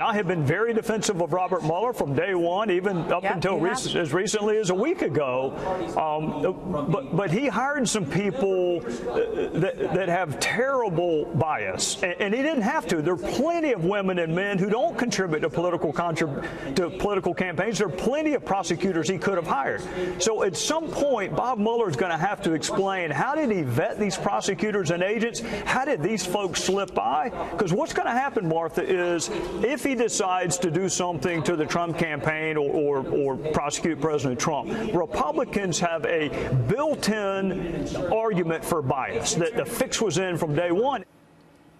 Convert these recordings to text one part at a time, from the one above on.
I have been very defensive of Robert Mueller from day one, even up until as recently as a week ago. But he hired some people that have terrible bias, and he didn't have to. There are plenty of women and men who don't contribute to political campaigns. There are plenty of prosecutors he could have hired. So at some point, Bob Mueller is going to have to explain, how did he vet these prosecutors and agents? How did these folks slip by? Because what's going to happen, Martha, is if he decides to do something to the Trump campaign or prosecute President Trump, Republicans have a built-in argument for bias, that the fix was in from day one.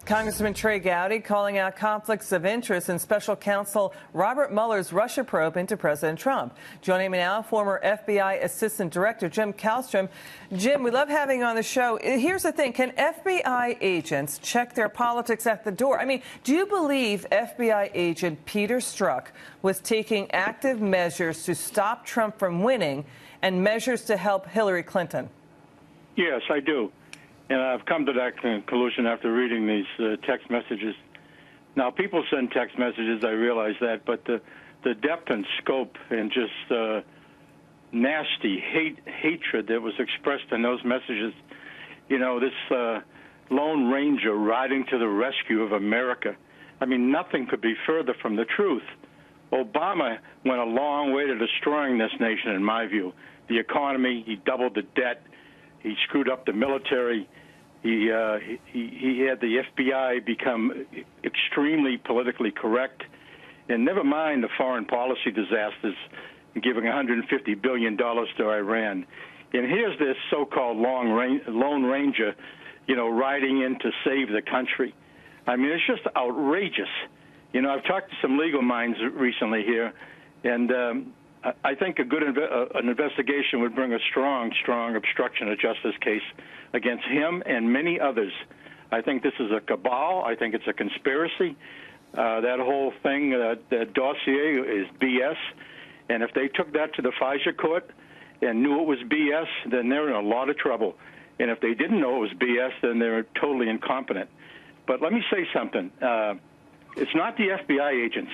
Congressman Trey Gowdy calling out conflicts of interest in special counsel Robert Mueller's Russia probe into President Trump. Joining me now, former FBI Assistant Director Jim Kallstrom. Jim, we love having you on the show. Here's the thing. Can FBI agents check their politics at the door? I mean, do you believe FBI agent Peter Strzok was taking active measures to stop Trump from winning and measures to help Hillary Clinton? Yes, I do. And I've come to that conclusion after reading these text messages. Now, people send text messages, I realize that, but the depth and scope and just nasty hatred that was expressed in those messages, you know, this Lone Ranger riding to the rescue of America. I mean, nothing could be further from the truth. Obama went a long way to destroying this nation, in my view. The economy, he doubled the debt. He screwed up the military. He had the FBI become extremely politically correct. And never mind the foreign policy disasters, giving $150 billion to Iran. And here's this so-called Lone Ranger, you know, riding in to save the country. I mean, it's just outrageous. You know, I've talked to some legal minds recently here, and I think an investigation would bring a strong obstruction of justice case against him and many others. I think this is a cabal. I think it's a conspiracy. That whole thing, that dossier is BS. And if they took that to the FISA court and knew it was BS, then they're in a lot of trouble. And if they didn't know it was BS, then they're totally incompetent. But let me say something. It's not the FBI agents.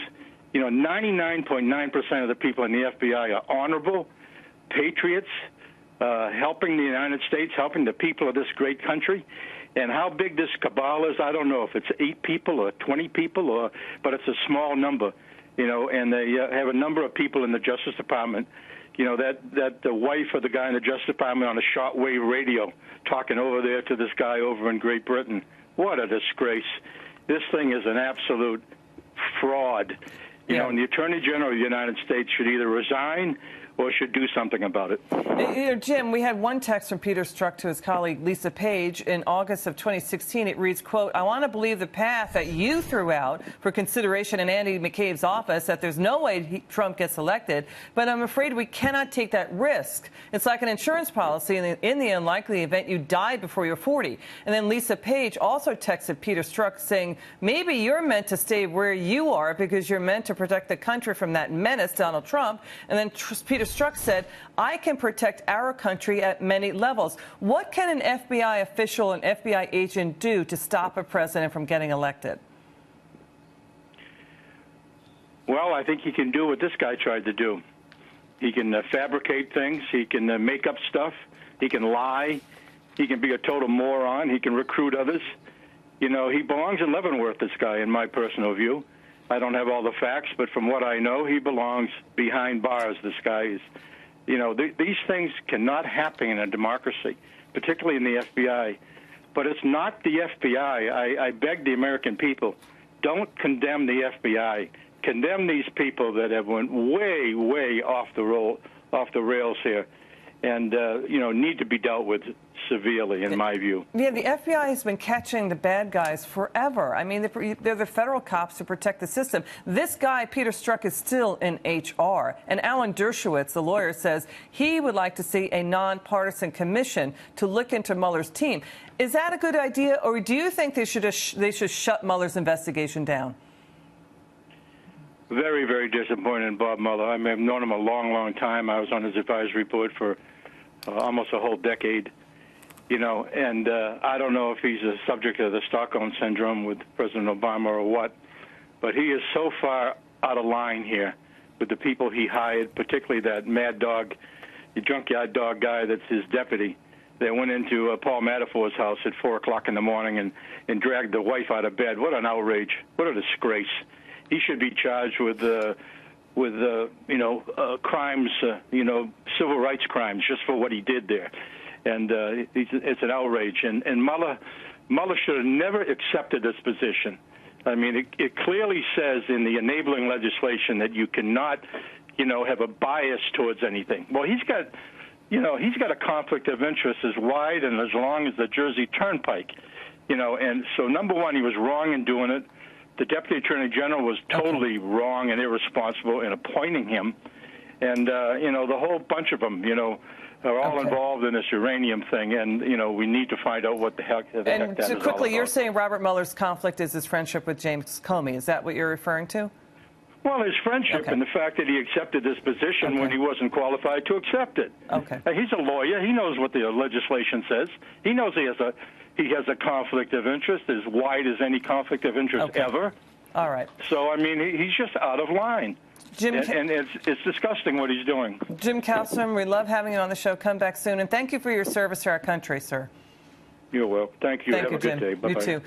You know, 99.9% of the people in the FBI are honorable, patriots, helping the United States, helping the people of this great country. And how big this cabal is, I don't know if it's 8 people or 20 people, but it's a small number, you know, and they have a number of people in the Justice Department, you know, that the wife of the guy in the Justice Department on a shortwave radio talking over there to this guy over in Great Britain. What a disgrace. This thing is an absolute fraud. You know, and the Attorney General of the United States should either resign or should do something about it. You know, Jim, we had one text from Peter Strzok to his colleague Lisa Page in August of 2016. It reads, quote, "I want to believe the path that you threw out for consideration in Andy McCabe's office, that there's no way Trump gets elected, but I'm afraid we cannot take that risk. It's like an insurance policy in the unlikely event you die before you're 40. And then Lisa Page also texted Peter Strzok saying, maybe you're meant to stay where you are because you're meant to protect the country from that menace, Donald Trump. And then Peter Strzok said, I can protect our country at many levels. What can an FBI official, an FBI agent do to stop a president from getting elected? Well, I think he can do what this guy tried to do. He can fabricate things. He can make up stuff. He can lie. He can be a total moron. He can recruit others. You know, he belongs in Leavenworth, this guy, in my personal view. I don't have all the facts, but from what I know, he belongs behind bars. This guy is, you know, these things cannot happen in a democracy, particularly in the FBI. But it's not the FBI. I beg the American people, don't condemn the FBI. Condemn these people that have went way, way off the rails here, and you know, need to be dealt with severely, in my view. Yeah, the FBI has been catching the bad guys forever. I mean, they're the federal cops who protect the system. This guy, Peter Strzok, is still in HR. And Alan Dershowitz, the lawyer, says he would like to see a nonpartisan commission to look into Mueller's team. Is that a good idea, or do you think they should shut Mueller's investigation down? Very, very disappointed in Bob Mueller. I mean, I've known him a long, long time. I was on his advisory board for almost a whole decade. You know, and I don't know if he's a subject of the Stockholm Syndrome with President Obama or what, but he is so far out of line here with the people he hired, particularly that mad dog, the junkyard dog guy that's his deputy. They went into Paul Manafort's house at 4 o'clock in the morning and dragged the wife out of bed. What an outrage! What a disgrace! He should be charged with crimes, civil rights crimes, just for what he did there. And it's an outrage. And Mueller should have never accepted this position. I mean, it clearly says in the enabling legislation that you cannot, have a bias towards anything. Well, he's got a conflict of interest as wide and as long as the Jersey Turnpike, and so number one, he was wrong in doing it. The Deputy Attorney General was totally wrong and irresponsible in appointing him. And, the whole bunch of them, are all involved in this uranium thing. And, we need to find out what the heck that is all about. And quickly, you're saying Robert Mueller's conflict is his friendship with James Comey. Is that what you're referring to? Well, his friendship and the fact that he accepted this position when he wasn't qualified to accept it. Okay. He's a lawyer. He knows what the legislation says. He knows he has a conflict of interest as wide as any conflict of interest ever. All right. So, I mean, he's just out of line. Jim, and it's disgusting what he's doing. Jim Kalstrom, we love having you on the show. Come back soon. And thank you for your service to our country, sir. You're welcome. Thank you. Have a good day. Bye-bye. You too.